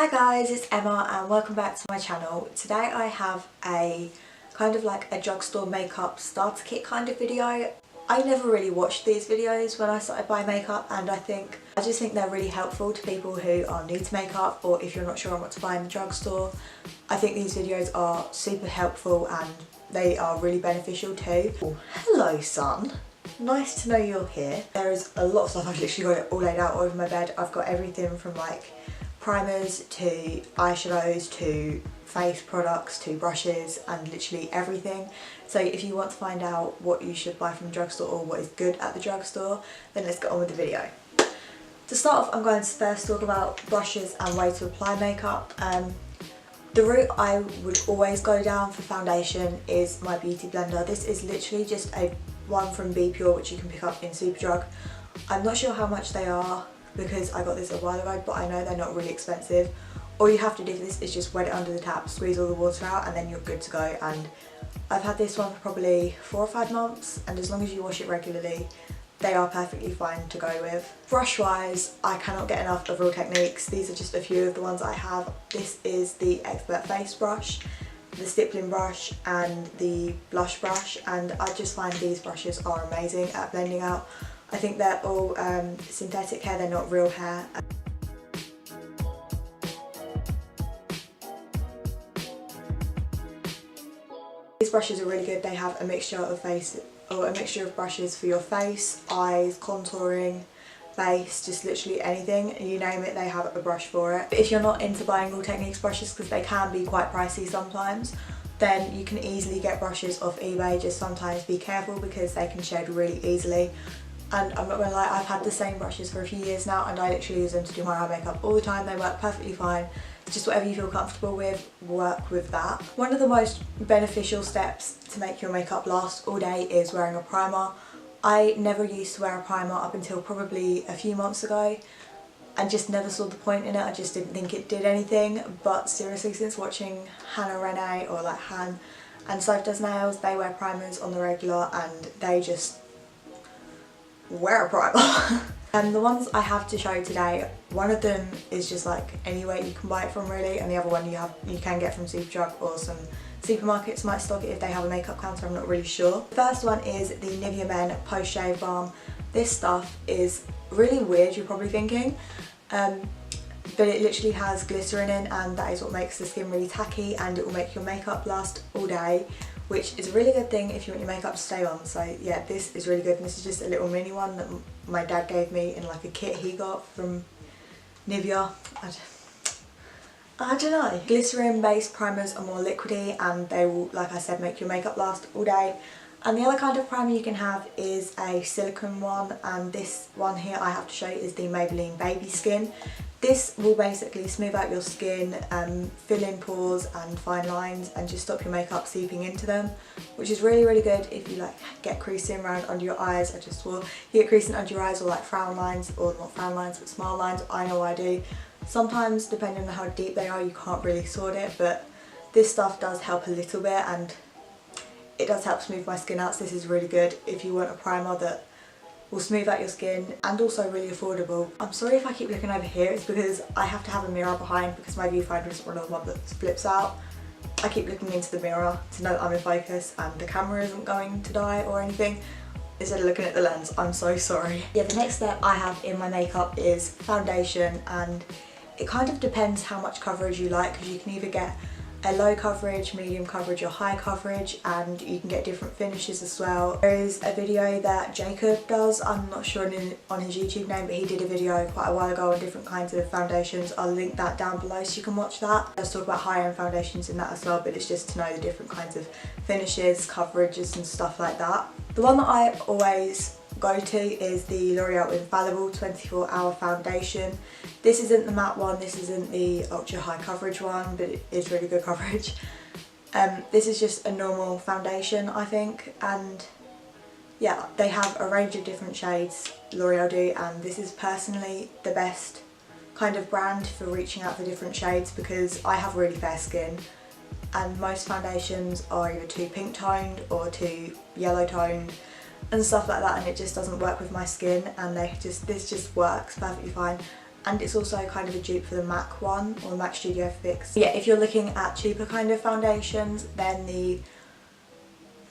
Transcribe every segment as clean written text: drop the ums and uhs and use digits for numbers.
Hi guys, it's Emma and welcome back to my channel. Today I have a kind of like a drugstore makeup starter kit kind of video. I never really watched these videos when I started buying makeup, and I just think they're really helpful to people who are new to makeup, or if you're not sure on what to buy in the drugstore. I think these videos are super helpful and they are really beneficial too. Oh, hello son. Nice to know you're here. There is a lot of stuff. I've literally got it all laid out over my bed. I've got everything from like primers to eyeshadows to face products to brushes and literally everything. So if you want to find out what you should buy from the drugstore or what is good at the drugstore, then let's get on with the video. To start off, I'm going to first talk about brushes and way to apply makeup. The route I would always go down for foundation is my beauty blender. This is literally just a one from Be Pure, which you can pick up in Superdrug. I'm not sure how much they are because I got this a while ago, but I know they're not really expensive. All you have to do for this is just wet it under the tap, squeeze all the water out, and then you're good to go. And I've had this one for probably 4 or 5 months, and as long as you wash it regularly, they are perfectly fine to go with. Brush wise, I cannot get enough of Real Techniques. These are just a few of the ones I have. This is the Expert Face brush, the stippling brush and the blush brush, and I just find these brushes are amazing at blending out. I think they're all synthetic hair, they're not real hair. These brushes are really good. They have a mixture of brushes for your face, eyes, contouring, base, just literally anything, you name it, they have a brush for it. But if you're not into buying Real Techniques brushes, because they can be quite pricey sometimes, then you can easily get brushes off eBay. Just sometimes be careful because they can shed really easily. And I'm not gonna lie, I've had the same brushes for a few years now, and I literally use them to do my eye makeup all the time. They work perfectly fine. It's just whatever you feel comfortable with, work with that. One of the most beneficial steps to make your makeup last all day is wearing a primer. I never used to wear a primer up until probably a few months ago, and just never saw the point in it. I just didn't think it did anything. But seriously, since watching Hannah Renee or like Han and Soph Does Nails, they wear primers on the regular and they just wear a primer. And the ones I have to show today, one of them is just like anywhere you can buy it from really, and the other one you can get from Superdrug, or some supermarkets might stock it if they have a makeup counter, I'm not really sure. The first one is the Nivea Men Post Shave Balm. This stuff is really weird, you're probably thinking, but it literally has glycerin in, and that is what makes the skin really tacky, and it will make your makeup last all day, which is a really good thing if you want your makeup to stay on. So yeah, this is really good, and this is just a little mini one that my dad gave me in like a kit he got from Nivea. I don't know. Glycerin based primers are more liquidy and they will, like I said, make your makeup last all day. And the other kind of primer you can have is a silicone one, and this one here I have to show you is the Maybelline Baby Skin. This will basically smooth out your skin, fill in pores and fine lines, and just stop your makeup seeping into them, which is really, really good if you like get creasing around under your eyes. I just swore, you get creasing under your eyes, or like frown lines, or not frown lines but smile lines. I know I do. Sometimes, depending on how deep they are, you can't really sort it, but this stuff does help a little bit, and it does help smooth my skin out. So this is really good if you want a primer that will smooth out your skin, and also really affordable. I'm sorry if I keep looking over here, it's because I have to have a mirror behind because my viewfinder is one of the ones that flips out. I keep looking into the mirror to know that I'm in focus and the camera isn't going to die or anything, instead of looking at the lens. I'm so sorry. Yeah, the next step I have in my makeup is foundation, and it kind of depends how much coverage you like, because you can either get a low coverage, medium coverage or high coverage, and you can get different finishes as well. There is a video that Jacob does, I'm not sure on his YouTube name, but he did a video quite a while ago on different kinds of foundations. I'll link that down below so you can watch that. Let's talk about higher end foundations in that as well, but it's just to know the different kinds of finishes, coverages and stuff like that. The one that I always go to is the L'Oreal Infallible 24-hour foundation. This isn't the matte one, this isn't the ultra high coverage one, but it is really good coverage. This is just a normal foundation, I think, and yeah, they have a range of different shades, L'Oreal do, and this is personally the best kind of brand for reaching out for different shades, because I have really fair skin and most foundations are either too pink toned or too yellow toned and stuff like that, and it just doesn't work with my skin, and this just works perfectly fine. and it's also kind of a dupe for the MAC one, or the MAC Studio Fix. Yeah, if you're looking at cheaper kind of foundations, then the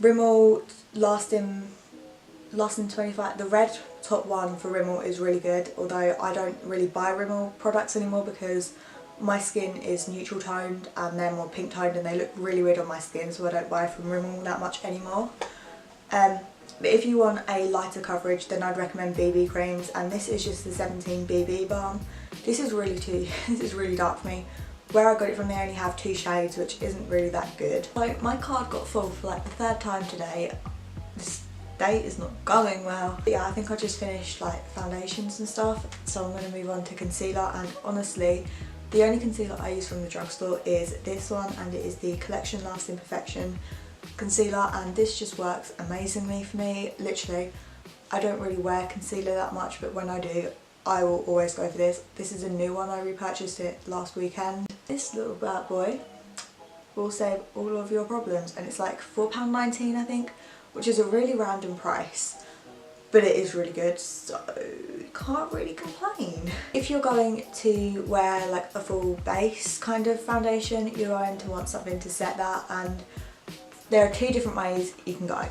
Rimmel Lasting 25, the red top one for Rimmel is really good, although I don't really buy Rimmel products anymore because my skin is neutral toned and they're more pink toned and they look really weird on my skin, so I don't buy from Rimmel that much anymore. But if you want a lighter coverage, then I'd recommend BB creams, and this is just the 17 BB balm. This is really dark for me. Where I got it from, they only have 2 shades, which isn't really that good. So my card got full for like the 3rd time today. This day is not going well. But yeah, I think I just finished like foundations and stuff, so I'm going to move on to concealer. And honestly, the only concealer I use from the drugstore is this one, and it is the Collection Lasting Perfection concealer, and this just works amazingly for me. Literally, I don't really wear concealer that much, but when I do, I will always go for this. This is a new one, I repurchased it last weekend. This little bad boy will save all of your problems, and it's like £4.19 I think, which is a really random price, but it is really good, so can't really complain. If you're going to wear like a full base kind of foundation, you're going to want something to set that, and there are 2 different ways you can go.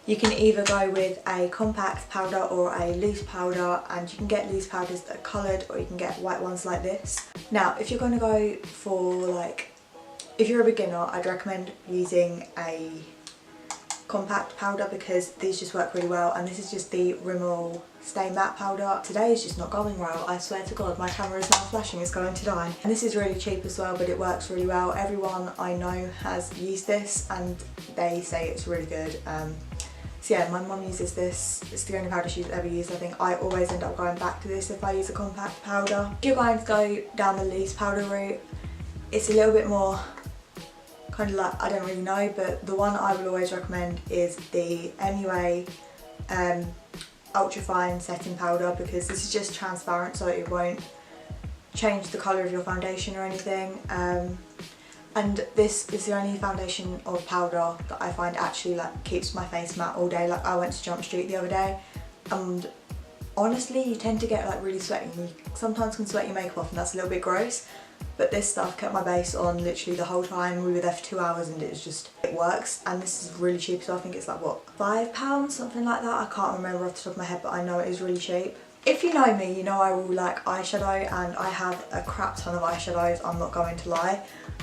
You can either go with a compact powder or a loose powder, and you can get loose powders that are coloured, or you can get white ones like this. Now, if you're going to go for like, if you're a beginner, I'd recommend using a compact powder because these just work really well, and this is just the Rimmel Stay Matte powder. Today is just not going well, I swear to God, my camera is now flashing, it's going to die. And this is really cheap as well, but it works really well. Everyone I know has used this and they say it's really good. So yeah, my mum uses this. It's the only powder she's ever used. I think I always end up going back to this if I use a compact powder. If you're going to go down the loose powder route, it's a little bit more kind of like, I don't really know, but the one I will always recommend is the MUA Ultra Fine Setting Powder, because this is just transparent, so it won't change the colour of your foundation or anything. And this is the only foundation or powder that I find actually like keeps my face matte all day. Like I went to Jump Street the other day, and honestly you tend to get like really sweaty. You sometimes can sweat your makeup off, and that's a little bit gross. But this stuff kept my base on literally the whole time. We were there for 2 hours and it works. And this is really cheap, so I think it's like what, £5, something like that. I can't remember off the top of my head, but I know it is really cheap. If you know me, you know I will like eyeshadow, and I have a crap ton of eyeshadows, I'm not going to lie.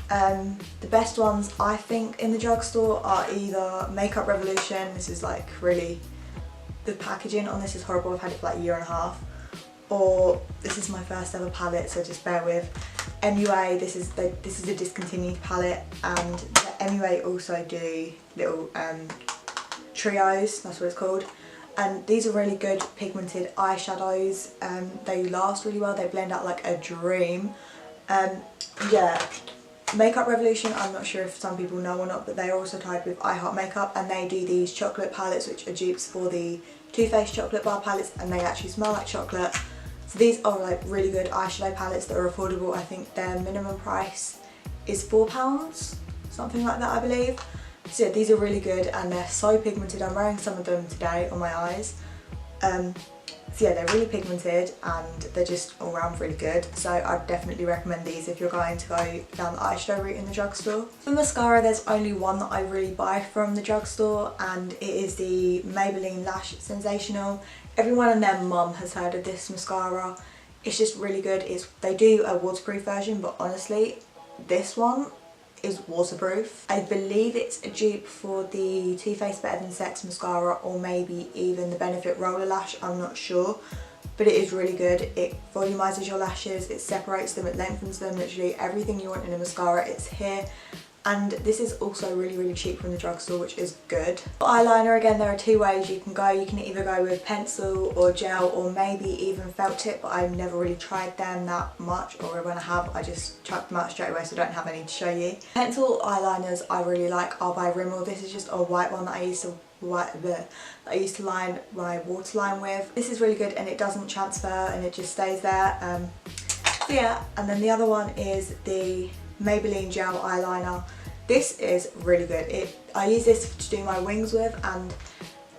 The best ones I think in the drugstore are either Makeup Revolution. This is like really, the packaging on this is horrible, I've had it for like a year and a half. Or this is my first ever palette, so just bear with. MUA, this is a discontinued palette, and the MUA also do little trios, that's what it's called. And these are really good pigmented eyeshadows. They last really well, they blend out like a dream. Yeah, Makeup Revolution, I'm not sure if some people know or not, but they are also tied with I Heart Makeup, and they do these chocolate palettes which are dupes for the Too Faced chocolate bar palettes, and they actually smell like chocolate. So these are like really good eyeshadow palettes that are affordable. I think their minimum price is £4, something like that I believe. So yeah, these are really good and they're so pigmented. I'm wearing some of them today on my eyes. So yeah, they're really pigmented and they're just all around really good. So I'd definitely recommend these if you're going to go down the eyeshadow route in the drugstore. For mascara, there's only one that I really buy from the drugstore, and it is the Maybelline Lash Sensational. Everyone and their mum has heard of this mascara. It's just really good. They do a waterproof version, but honestly, this one is waterproof. I believe it's a dupe for the Too Faced Better Than Sex mascara, or maybe even the Benefit Roller Lash, I'm not sure. But it is really good. It volumizes your lashes, it separates them, it lengthens them, literally everything you want in a mascara, it's here. And this is also really, really cheap from the drugstore, which is good. For eyeliner, again, there are 2 ways you can go. You can either go with pencil or gel, or maybe even felt tip, but I've never really tried them that much, or when I have, I just chuck them out straight away, so I don't have any to show you. Pencil eyeliners I really like are by Rimmel. This is just a white one that I used to line my waterline with. This is really good and it doesn't transfer and it just stays there. So yeah, and then the other one is the Maybelline Gel Eyeliner. This is really good. I use this to do my wings with, and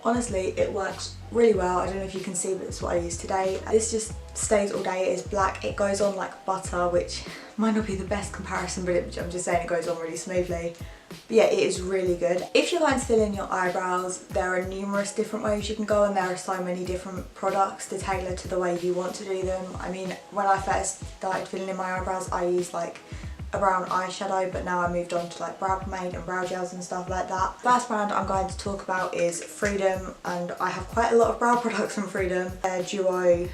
Honestly, it works really well. I don't know if you can see, but it's what I use today. This just stays all day. It is black. It goes on like butter, which might not be the best comparison, but I'm just saying it goes on really smoothly. But yeah, it is really good. If you're going to fill in your eyebrows, there are numerous different ways you can go, and there are so many different products to tailor to the way you want to do them. I mean, when I first started filling in my eyebrows, I used like a brown eyeshadow, but now I moved on to like brow pomade and brow gels and stuff like that. First brand I'm going to talk about is Freedom, and I have quite a lot of brow products from Freedom. They're duo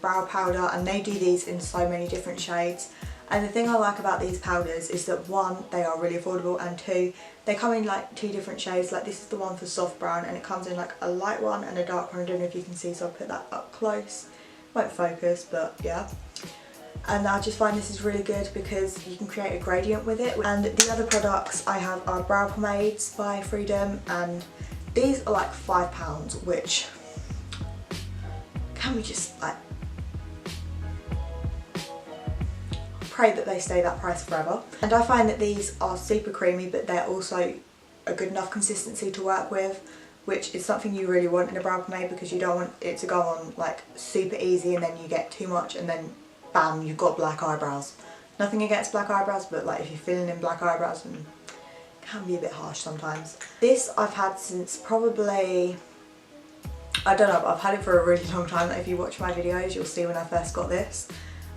brow powder, and they do these in so many different shades. And the thing I like about these powders is that one, they are really affordable, and two, they come in like 2 different shades. Like this is the one for soft brown, and it comes in like a light one and a dark one. I don't know if you can see, so I'll put that up close. Won't focus, but yeah. And I just find this is really good because you can create a gradient with it. And the other products I have are brow pomades by Freedom, and these are like £5, which can we just like pray that they stay that price forever. And I find that these are super creamy, but they're also a good enough consistency to work with, which is something you really want in a brow pomade, because you don't want it to go on like super easy and then you get too much and then bam, you've got black eyebrows. Nothing against black eyebrows, but like if you're filling in black eyebrows, it can be a bit harsh sometimes. This I've had since probably, I don't know, but I've had it for a really long time. Like if you watch my videos, you'll see when I first got this.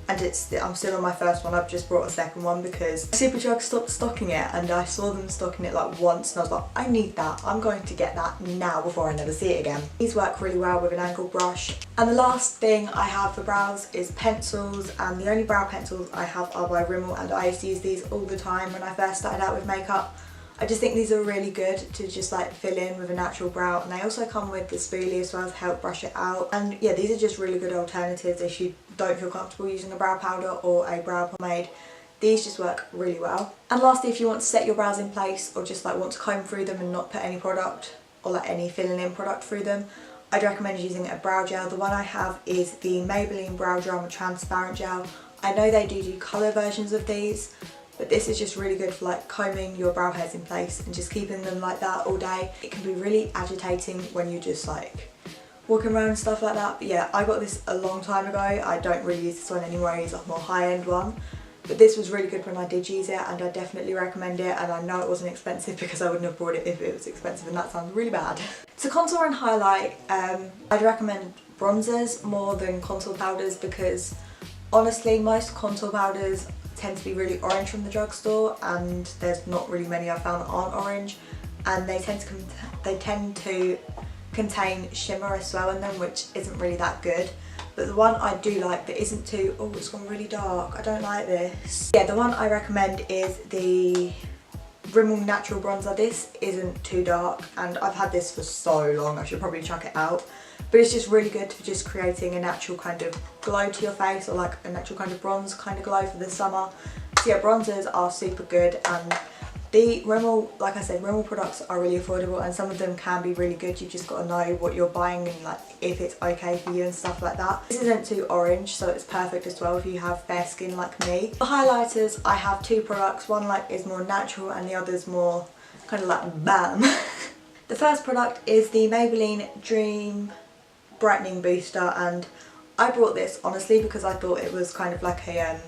And I'm still on my first one. I've just brought a second one because Superdrug stopped stocking it, and I saw them stocking it like once and I was like, I need that. I'm going to get that now before I never see it again. These work really well with an angled brush. And the last thing I have for brows is pencils, and the only brow pencils I have are by Rimmel, and I used to use these all the time when I first started out with makeup. I just think these are really good to just like fill in with a natural brow, and they also come with the spoolie as well to help brush it out. And yeah, these are just really good alternatives if you don't feel comfortable using a brow powder or a brow pomade. These just work really well. And lastly, if you want to set your brows in place, or just like want to comb through them and not put any product or like any filling in product through them, I'd recommend using a brow gel. The one I have is the Maybelline Brow Drama Transparent Gel. I know they do colour versions of these, but this is just really good for like combing your brow hairs in place and just keeping them like that all day. It can be really agitating when you just like walking around and stuff like that. But yeah, I got this a long time ago. I don't really use this one anymore. I use a more high-end one. But this was really good when I did use it, and I definitely recommend it. And I know it wasn't expensive because I wouldn't have bought it if it was expensive, and that sounds really bad. To contour and highlight, I'd recommend bronzers more than contour powders, because honestly most contour powders tend to be really orange from the drugstore, and there's not really many I've found that aren't orange, and they tend to contain shimmer as well in them, which isn't really that good. But the one I do like that isn't too, oh, it's gone really dark, I don't like this. Yeah, the one I recommend is the Rimmel Natural Bronzer. This isn't too dark, and I've had this for so long, I should probably chuck it out. But it's just really good for just creating a natural kind of glow to your face, or like a natural kind of bronze kind of glow for the summer. So yeah, bronzers are super good, and the Rimmel, like I said, Rimmel products are really affordable, and some of them can be really good. You've just got to know what you're buying and like if it's okay for you and stuff like that. This isn't too orange, so it's perfect as well if you have fair skin like me. For highlighters, I have 2 products. One like is more natural, and the other's more kind of like bam. The first product is the Maybelline Dream Brightening Booster, and I brought this honestly because I thought it was kind of like a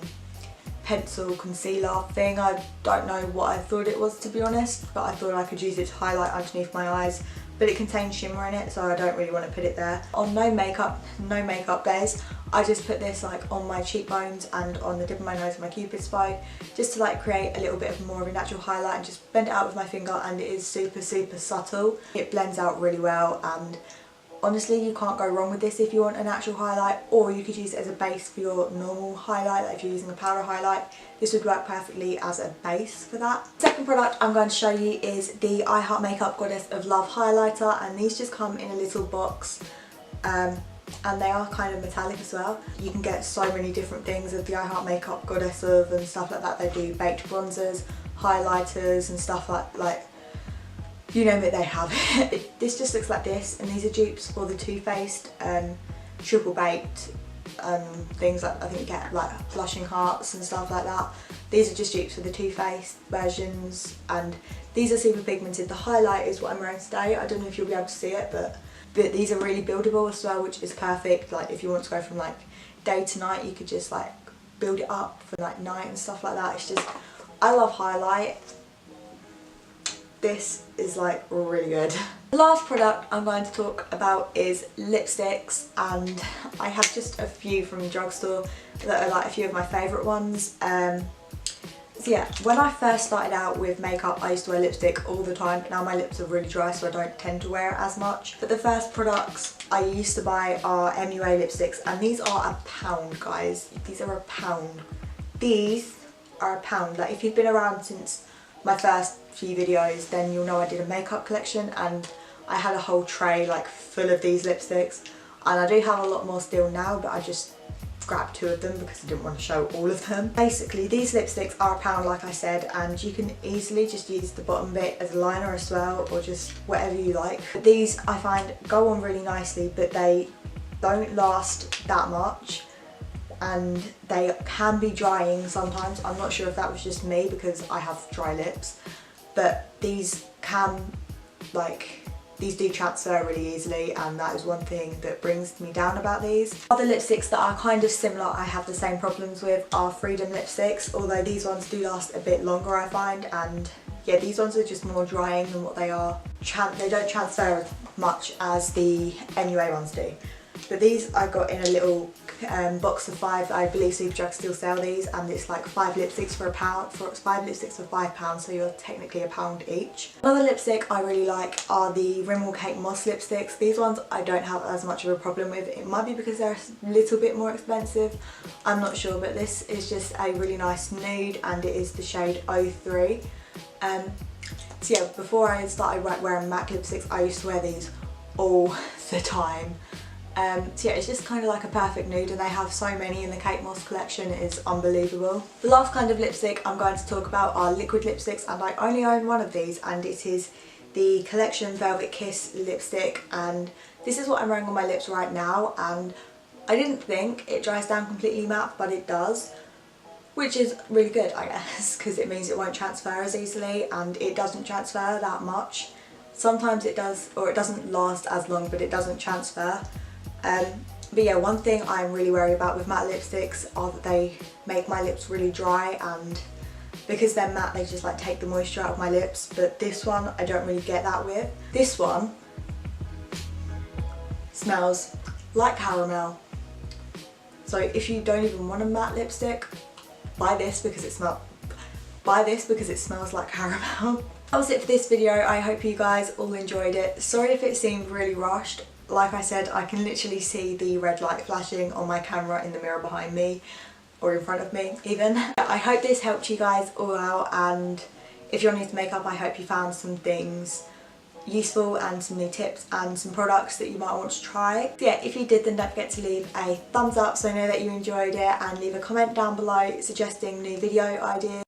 pencil concealer thing. I don't know what I thought it was, to be honest, but I thought I could use it to highlight underneath my eyes, but it contains shimmer in it, so I don't really want to put it there. On no makeup days, I just put this like on my cheekbones and on the tip of my nose and my cupid's bow, just to like create a little bit of more of a natural highlight, and just blend it out with my finger, and it is super subtle. It blends out really well, and honestly you can't go wrong with this if you want a natural highlight, or you could use it as a base for your normal highlight. Like if you're using a powder highlight, this would work perfectly as a base for that. Second product I'm going to show you is the I Heart Makeup Goddess of Love highlighter, and these just come in a little box, and they are kind of metallic as well. You can get so many different things of the I Heart Makeup Goddess of and stuff like that. They do baked bronzers, highlighters and stuff like you name it, they have it. This just looks like this, and these are dupes for the Too Faced triple baked things like I think you get like blushing hearts and stuff like that. These are just dupes for the Too Faced versions, and these are super pigmented. The highlight is what I'm wearing today. I don't know if you'll be able to see it, but these are really buildable as well, which is perfect. Like if you want to go from like day to night, you could just like build it up for like night and stuff like that. It's just, I love highlight. This is like really good. The last product I'm going to talk about is lipsticks, and I have just a few from Drugstore that are like a few of my favourite ones. So yeah, when I first started out with makeup, I used to wear lipstick all the time. Now my lips are really dry, so I don't tend to wear it as much. But the first products I used to buy are MUA lipsticks, and these are £1, guys. These are £1. These are £1. Like if you've been around since my first few videos, then you'll know I did a makeup collection, and I had a whole tray like full of these lipsticks. And I do have a lot more still now, but I just grabbed 2 of them because I didn't want to show all of them. Basically these lipsticks are £1 like I said, and you can easily just use the bottom bit as a liner as well, or just whatever you like. But these I find go on really nicely, but they don't last that much, and they can be drying sometimes. I'm not sure if that was just me because I have dry lips, but these can these do transfer really easily, and that is one thing that brings me down about these. Other lipsticks that are kind of similar I have the same problems with are Freedom lipsticks, although these ones do last a bit longer I find, and yeah, these ones are just more drying than what they are. They don't transfer as much as the MUA ones do. But these I got in a little box of 5. I believe Superdrug still sell these, and it's like 5 lipsticks for £1. 5 lipsticks for £5, so you're technically £1 each. Another lipstick I really like are the Rimmel Cake Moss lipsticks. These ones I don't have as much of a problem with. It might be because they're a little bit more expensive, I'm not sure, but this is just a really nice nude, and it is the shade 03. So yeah, before I started wearing MAC lipsticks, I used to wear these all the time. So yeah, it's just kind of like a perfect nude, and they have so many in the Cake Moss collection. It is unbelievable. The last kind of lipstick I'm going to talk about are liquid lipsticks, and I only own one of these, and it is the Collection Velvet Kiss lipstick, and this is what I'm wearing on my lips right now, and I didn't think it dries down completely matte, but it does, which is really good I guess, because it means it won't transfer as easily, and it doesn't transfer that much. Sometimes it does, or it doesn't last as long, but it doesn't transfer. But yeah, one thing I'm really worried about with matte lipsticks are that they make my lips really dry, and because they're matte they just like take the moisture out of my lips, but this one I don't really get that with. This one smells like caramel, so if you don't even want a matte lipstick, buy this because it smells like caramel. That was it for this video. I hope you guys all enjoyed it. Sorry if it seemed really rushed. Like I said, I can literally see the red light flashing on my camera in the mirror behind me, or in front of me even. I hope this helped you guys all out, and if you're new to makeup, I hope you found some things useful and some new tips and some products that you might want to try. So yeah, if you did, then don't forget to leave a thumbs up so I know that you enjoyed it, and leave a comment down below suggesting new video ideas.